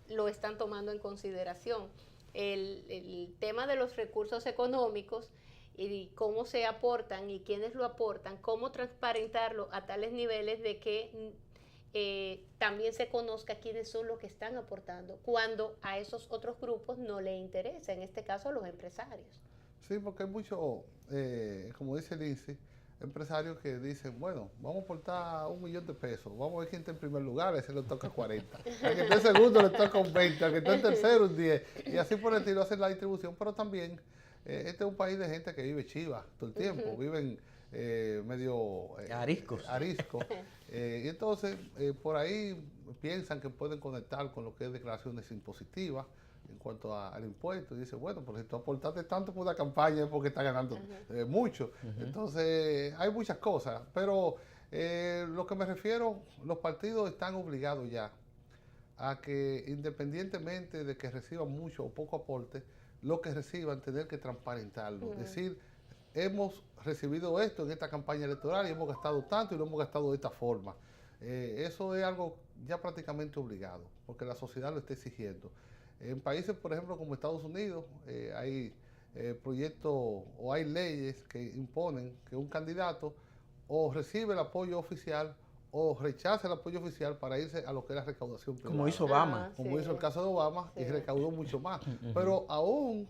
lo están tomando en consideración. El tema de los recursos económicos y cómo se aportan y quiénes lo aportan, cómo transparentarlo a tales niveles de que también se conozca quiénes son los que están aportando, cuando a esos otros grupos no les interesa, en este caso a los empresarios. Sí, porque hay mucho, como dice Lindsay, empresarios que dicen, bueno, vamos a aportar $1.000.000, vamos a ver quién está en primer lugar, a ese le toca 40, al que está en segundo le toca un 20, al que está en tercero un 10, y así por el estilo hacen la distribución, pero también este es un país de gente que vive chiva todo el tiempo, viven medio ariscos. Y entonces por ahí piensan que pueden conectar con lo que es declaraciones impositivas en cuanto al impuesto, y dice, bueno, pues si tú aportaste tanto por la campaña es porque estás ganando mucho. Entonces, hay muchas cosas, pero lo que me refiero, los partidos están obligados ya a que, independientemente de que reciban mucho o poco aporte, lo que reciban, tener que transparentarlo. Es decir, hemos recibido esto en esta campaña electoral y hemos gastado tanto y lo hemos gastado de esta forma. Eso es algo ya prácticamente obligado, porque la sociedad lo está exigiendo. En países, por ejemplo, como Estados Unidos, hay proyectos o hay leyes que imponen que un candidato o recibe el apoyo oficial o rechaza el apoyo oficial para irse a lo que es la recaudación privada. Como hizo Obama. Como hizo el caso de Obama, y recaudó mucho más. Pero aún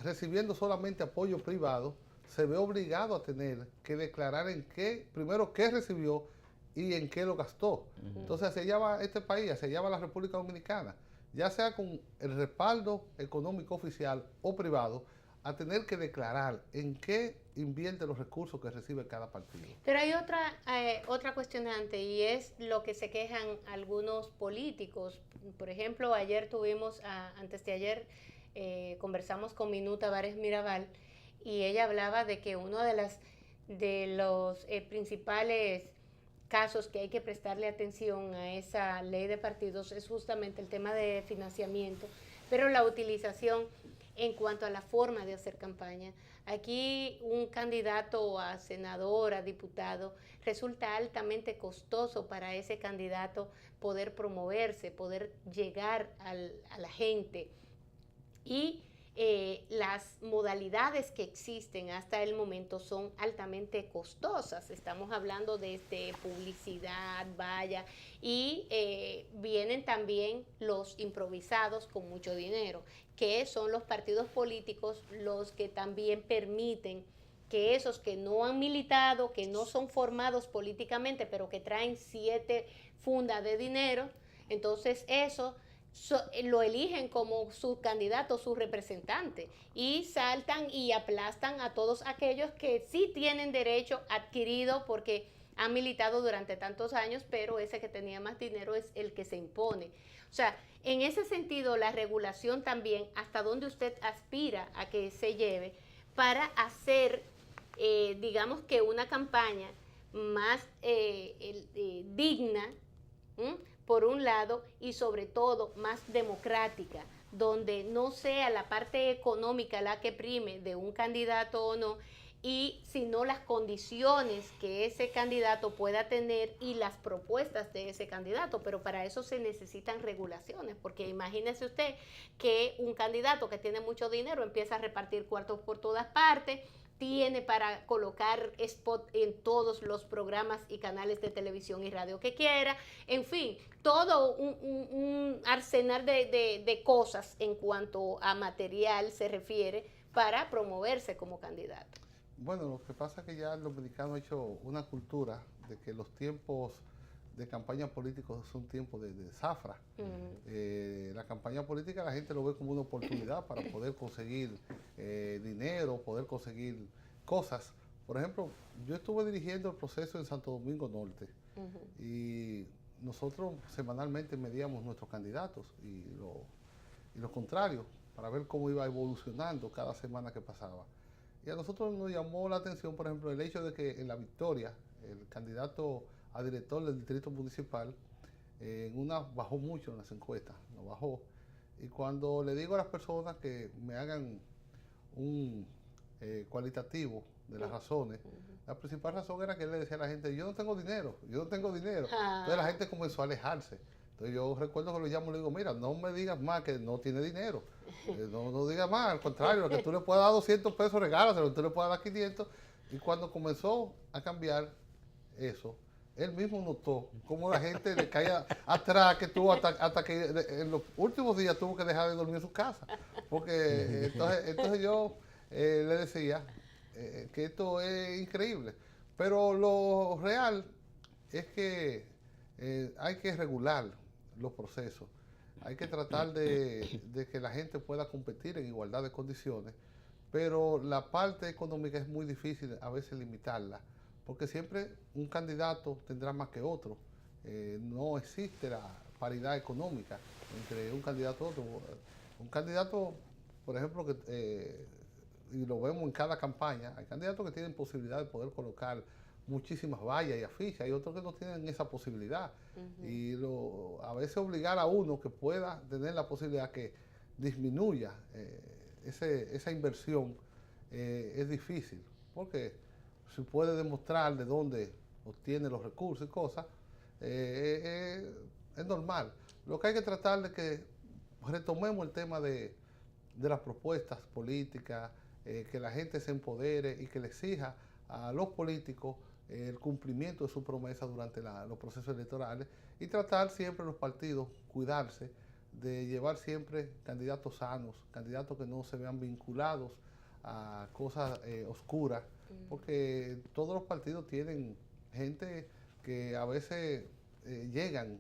recibiendo solamente apoyo privado, se ve obligado a tener que declarar en qué, primero, qué recibió y en qué lo gastó. Entonces, hacia allá va este país, hacia allá va la República Dominicana, ya sea con el respaldo económico oficial o privado, a tener que declarar en qué invierte los recursos que recibe cada partido. Pero hay otra cuestionante, y es lo que se quejan algunos políticos. Por ejemplo, ayer tuvimos, antes de ayer, conversamos con Minuta Vares Mirabal, y ella hablaba de que uno de los principales casos que hay que prestarle atención a esa ley de partidos es justamente el tema de financiamiento, pero la utilización en cuanto a la forma de hacer campaña. Aquí un candidato a senador, a diputado, resulta altamente costoso para ese candidato poder promoverse, poder llegar a la gente. Y las modalidades que existen hasta el momento son altamente costosas. Estamos hablando de publicidad, valla, y vienen también los improvisados con mucho dinero, que son los partidos políticos los que también permiten que esos que no han militado, que no son formados políticamente, pero que traen 7 fundas de dinero, entonces eso lo eligen como su candidato, su representante, y saltan y aplastan a todos aquellos que sí tienen derecho adquirido porque han militado durante tantos años, pero ese que tenía más dinero es el que se impone. O sea, en ese sentido, la regulación también, hasta donde usted aspira a que se lleve para hacer, digamos que una campaña más digna, por un lado, y sobre todo más democrática, donde no sea la parte económica la que prime de un candidato o no, y sino las condiciones que ese candidato pueda tener y las propuestas de ese candidato. Pero para eso se necesitan regulaciones, porque imagínese usted que un candidato que tiene mucho dinero empieza a repartir cuartos por todas partes, tiene para colocar spot en todos los programas y canales de televisión y radio que quiera, en fin, todo un arsenal de cosas en cuanto a material se refiere para promoverse como candidato. Bueno, lo que pasa es que ya el dominicano ha hecho una cultura de que los tiempos de campaña política son tiempos de zafra. La campaña política la gente lo ve como una oportunidad para poder conseguir dinero, poder conseguir cosas. Por ejemplo, yo estuve dirigiendo el proceso en Santo Domingo Norte y nosotros semanalmente medíamos nuestros candidatos y lo contrario, para ver cómo iba evolucionando cada semana que pasaba. Y a nosotros nos llamó la atención, por ejemplo, el hecho de que en La Victoria, el candidato a director del distrito municipal, bajó mucho en las encuestas, no bajó. Y cuando le digo a las personas que me hagan un cualitativo de las razones, la principal razón era que él le decía a la gente, yo no tengo dinero. Entonces la gente comenzó a alejarse. Entonces yo recuerdo que lo llamo y le digo, mira, no me digas más que no tiene dinero. No digas más, al contrario, que tú le puedas dar 200 pesos, regálaselo, tú le puedas dar 500. Y cuando comenzó a cambiar eso, él mismo notó cómo la gente le caía atrás, que tuvo hasta que en los últimos días tuvo que dejar de dormir en su casa. Porque entonces yo le decía que esto es increíble. Pero lo real es que hay que regular los procesos. Hay que tratar de que la gente pueda competir en igualdad de condiciones, pero la parte económica es muy difícil a veces limitarla, porque siempre un candidato tendrá más que otro. No existe la paridad económica entre un candidato y otro. Un candidato, por ejemplo, y lo vemos en cada campaña, hay candidatos que tienen posibilidad de poder colocar muchísimas vallas y afiches, hay otros que no tienen esa posibilidad. Y a veces obligar a uno que pueda tener la posibilidad que disminuya esa inversión es difícil, porque si puede demostrar de dónde obtiene los recursos y cosas, es normal. Lo que hay que tratar de que retomemos el tema de las propuestas políticas, que la gente se empodere y que le exija a los políticos el cumplimiento de su promesa durante los procesos electorales, y tratar siempre los partidos, cuidarse de llevar siempre candidatos sanos, candidatos que no se vean vinculados a cosas oscuras, porque todos los partidos tienen gente que a veces llegan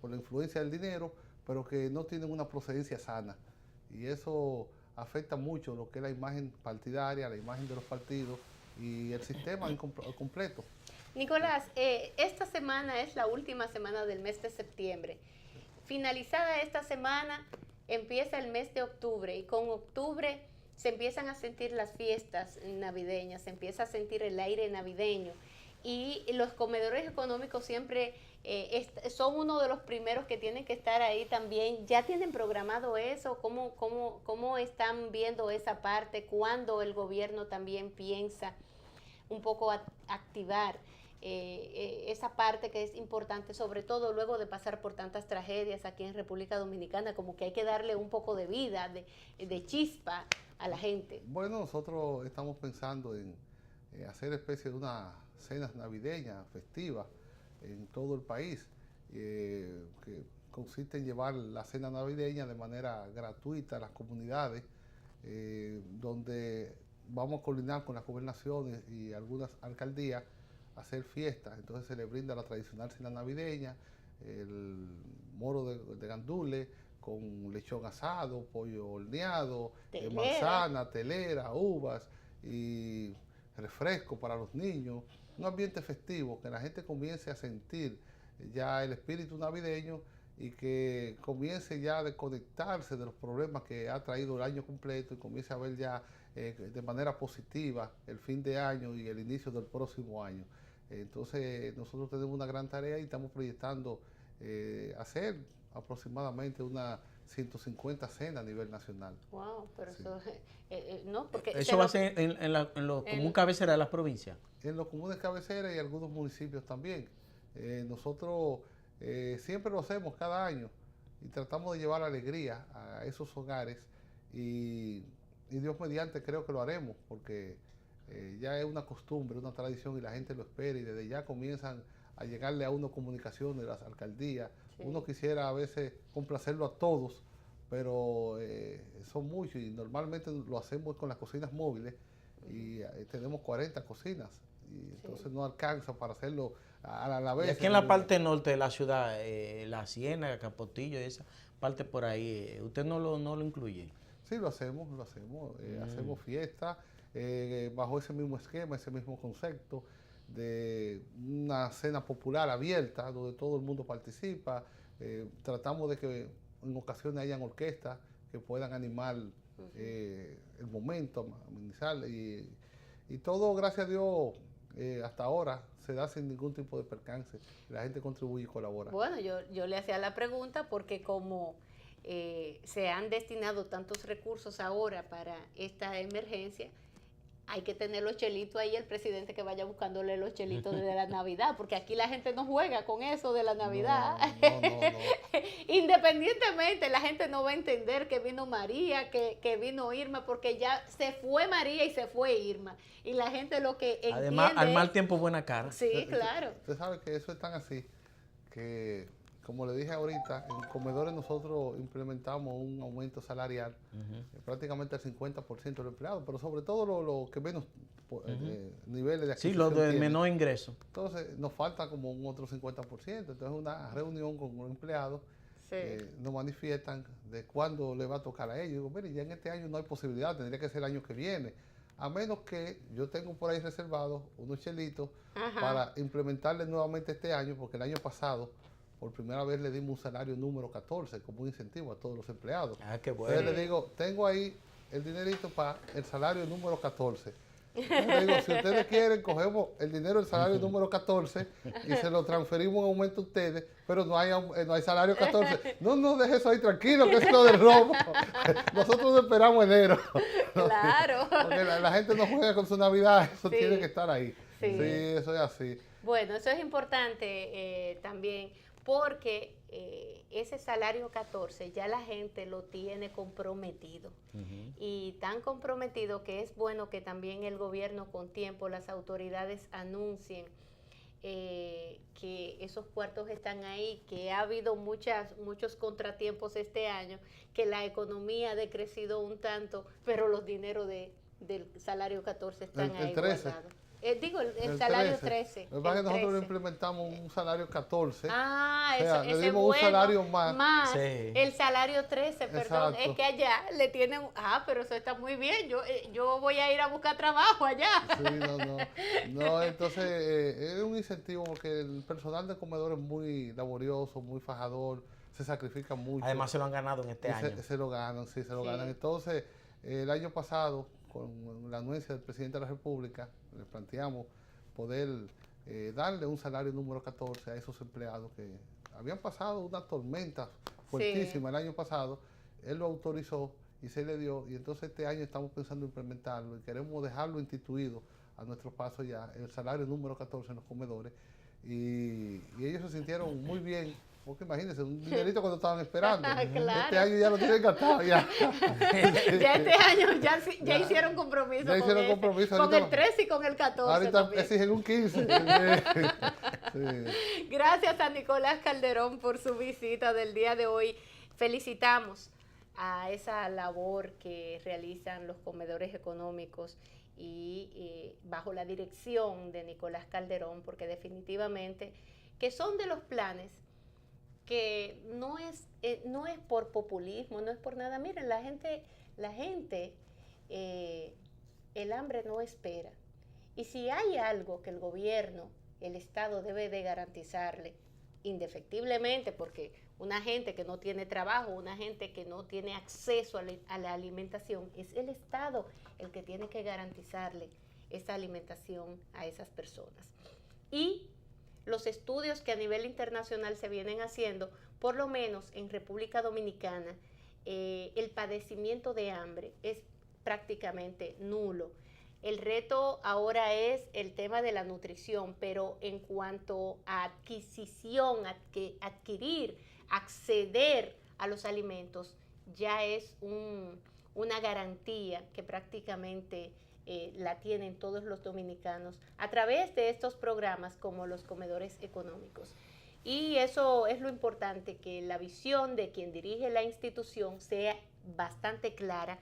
por la influencia del dinero, pero que no tienen una procedencia sana, y eso afecta mucho lo que es la imagen partidaria, la imagen de los partidos y el sistema completo. Nicolás, esta semana es la última semana del mes de septiembre. Finalizada esta semana, empieza el mes de octubre, y con octubre se empiezan a sentir las fiestas navideñas, se empieza a sentir el aire navideño, y los comedores económicos siempre son uno de los primeros que tienen que estar ahí también. ¿Ya tienen programado eso? ¿Cómo están viendo esa parte? ¿Cuándo el gobierno también piensa un poco activar esa parte que es importante, sobre todo luego de pasar por tantas tragedias aquí en República Dominicana? Como que hay que darle un poco de vida, de chispa a la gente. Bueno, nosotros estamos pensando en hacer especie de una cenas navideñas, festivas, en todo el país, que consiste en llevar la cena navideña de manera gratuita a las comunidades, donde vamos a coordinar con las gobernaciones y algunas alcaldías a hacer fiestas. Entonces se le brinda la tradicional cena navideña, el moro de gandules con lechón asado, pollo horneado, manzana, telera, uvas y refresco para los niños. Un ambiente festivo, que la gente comience a sentir ya el espíritu navideño y que comience ya a desconectarse de los problemas que ha traído el año completo y comience a ver ya de manera positiva el fin de año y el inicio del próximo año. Entonces nosotros tenemos una gran tarea y estamos proyectando hacer aproximadamente unas 150 cenas a nivel nacional. Wow, pero sí. Eso no, porque eso va a ser en los comunes cabecera de las provincias. En los comunes cabecera y algunos municipios también. Nosotros siempre lo hacemos cada año y tratamos de llevar alegría a esos hogares, y Dios mediante creo que lo haremos, porque ya es una costumbre, una tradición, y la gente lo espera, y desde ya comienzan a llegarle a uno comunicaciones de las alcaldías. Sí. Uno quisiera a veces complacerlo a todos, pero son muchos, y normalmente lo hacemos con las cocinas móviles, y tenemos 40 cocinas, y entonces no alcanza para hacerlo a la vez. Y aquí en la parte norte de la ciudad, La Ciénaga, Capotillo, esa parte por ahí, ¿usted no lo incluye? Sí, lo hacemos, hacemos fiestas bajo ese mismo esquema, ese mismo concepto de una cena popular abierta donde todo el mundo participa. Tratamos de que en ocasiones hayan orquestas que puedan animar el momento, amenizar, y todo, gracias a Dios, hasta ahora se da sin ningún tipo de percance. La gente contribuye y colabora. Bueno, yo le hacía la pregunta porque como se han destinado tantos recursos ahora para esta emergencia, hay que tener los chelitos ahí, el presidente que vaya buscándole los chelitos de la Navidad, porque aquí la gente no juega con eso de la Navidad. No. Independientemente, la gente no va a entender que vino María, que vino Irma, porque ya se fue María y se fue Irma. Y la gente lo que entiende... Además, al mal tiempo buena cara. Sí, claro. Usted sabe que eso es tan así, que como le dije ahorita, en comedores nosotros implementamos un aumento salarial prácticamente al 50% de los empleados, pero sobre todo los que menos niveles de adquisición Sí, los de tienen. menor ingreso. Entonces nos falta como un otro 50%. Entonces una reunión con los empleados nos manifiestan de cuándo le va a tocar a ellos. Digo, mire, ya en este año no hay posibilidad, tendría que ser el año que viene. A menos que yo tengo por ahí reservados unos chelitos para implementarle nuevamente este año, porque el año pasado por primera vez le dimos un salario número 14 como un incentivo a todos los empleados. Ah, qué bueno. Entonces le digo, tengo ahí el dinerito para el salario número 14. Entonces le digo, si ustedes quieren, cogemos el dinero del salario número 14 y se lo transferimos en aumento a ustedes, pero no hay salario 14. No, deje eso ahí tranquilo, que es lo del robo. Nosotros esperamos enero. Claro. Porque la gente no juega con su Navidad, eso Sí. tiene que estar ahí. Sí. Sí, eso es así. Bueno, eso es importante también porque ese salario 14 ya la gente lo tiene comprometido y tan comprometido que es bueno que también el gobierno con tiempo, las autoridades anuncien que esos cuartos están ahí, que ha habido muchos contratiempos este año, que la economía ha decrecido un tanto, pero los dineros del salario 14 están ahí el 13. guardados. Digo, el salario 13. Lo que pasa es que nosotros le implementamos un salario 14. Ah, o sea, ese le es dimos bueno. un salario más. Sí. El salario 13, perdón. Exacto. Es que allá le tienen... pero eso está muy bien. Yo voy a ir a buscar trabajo allá. Sí, no, entonces es un incentivo porque el personal de comedor es muy laborioso, muy fajador, se sacrifica mucho. Además se lo han ganado en este año. Se lo ganan, sí, se lo ganan. Entonces, el año pasado, con la anuencia del presidente de la República, le planteamos poder darle un salario número 14 a esos empleados que habían pasado una tormenta fuertísima el año pasado. Él lo autorizó y se le dio, y entonces este año estamos pensando en implementarlo y queremos dejarlo instituido a nuestro paso ya, el salario número 14 en los comedores, y ellos se sintieron muy bien. Porque imagínense, un dinerito cuando estaban esperando. Claro. Este año ya lo tienen gastado ya. Ya este año ya hicieron compromiso. Ya hicieron compromiso. Con el 13 y con el 14 Ahorita también. exigen un 15. Sí. Gracias a Nicolás Calderón por su visita del día de hoy. Felicitamos a esa labor que realizan los comedores económicos y bajo la dirección de Nicolás Calderón, porque definitivamente que son de los planes que no es por populismo, no es por nada. Miren, la gente, el hambre no espera. Y si hay algo que el gobierno, el Estado debe de garantizarle, indefectiblemente, porque una gente que no tiene trabajo, una gente que no tiene acceso a la alimentación, es el Estado el que tiene que garantizarle esa alimentación a esas personas. Y los estudios que a nivel internacional se vienen haciendo, por lo menos en República Dominicana, el padecimiento de hambre es prácticamente nulo. El reto ahora es el tema de la nutrición, pero en cuanto a adquisición, adquirir, acceder a los alimentos, ya es una garantía que prácticamente la tienen todos los dominicanos a través de estos programas como los comedores económicos. Y eso es lo importante, que la visión de quien dirige la institución sea bastante clara.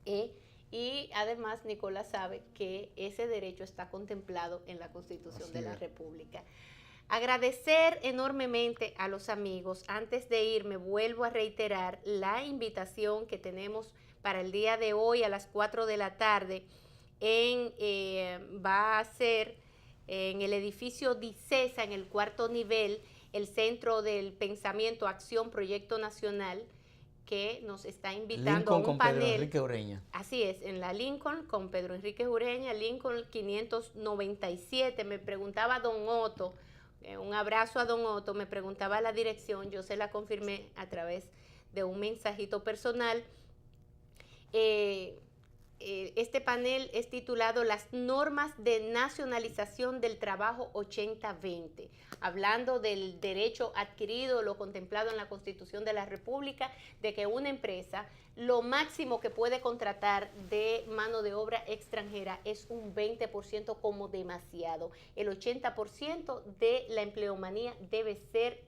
Y además Nicolás sabe que ese derecho está contemplado en la Constitución de la República. Agradecer enormemente a los amigos. Antes de irme, vuelvo a reiterar la invitación que tenemos para el día de hoy a las 4 de la tarde. Va a ser en el edificio DICESA, en el 4º nivel, el Centro del Pensamiento, Acción, Proyecto Nacional, que nos está invitando Lincoln a un con panel. Pedro Enrique Ureña. Así es, en la Lincoln con Pedro Enrique Ureña, Lincoln 597. Me preguntaba don Otto, un abrazo a don Otto, me preguntaba la dirección, yo se la confirmé a través de un mensajito personal. este panel es titulado Las normas de nacionalización del trabajo 80-20, hablando del derecho adquirido, lo contemplado en la Constitución de la República, de que una empresa lo máximo que puede contratar de mano de obra extranjera es un 20% como demasiado. El 80% de la empleomanía debe ser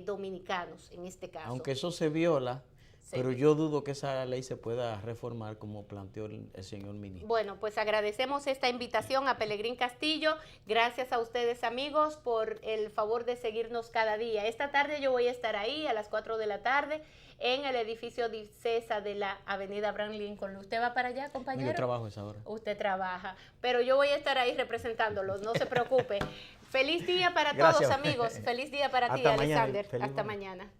dominicanos en este caso. Aunque eso se viola, sí, pero yo dudo que esa ley se pueda reformar como planteó el señor ministro. Bueno, pues agradecemos esta invitación a Pelegrín Castillo. Gracias a ustedes, amigos, por el favor de seguirnos cada día. Esta tarde yo voy a estar ahí a las 4 de la tarde en el edificio Dicesa de la avenida Abraham Lincoln. ¿Usted va para allá, compañero? Yo trabajo a esa hora. Usted trabaja, pero yo voy a estar ahí representándolos, no se preocupe. Feliz día para Gracias. todos, amigos. Feliz día para ti, Hasta mañana. Alexander. Feliz Hasta mañana. mañana.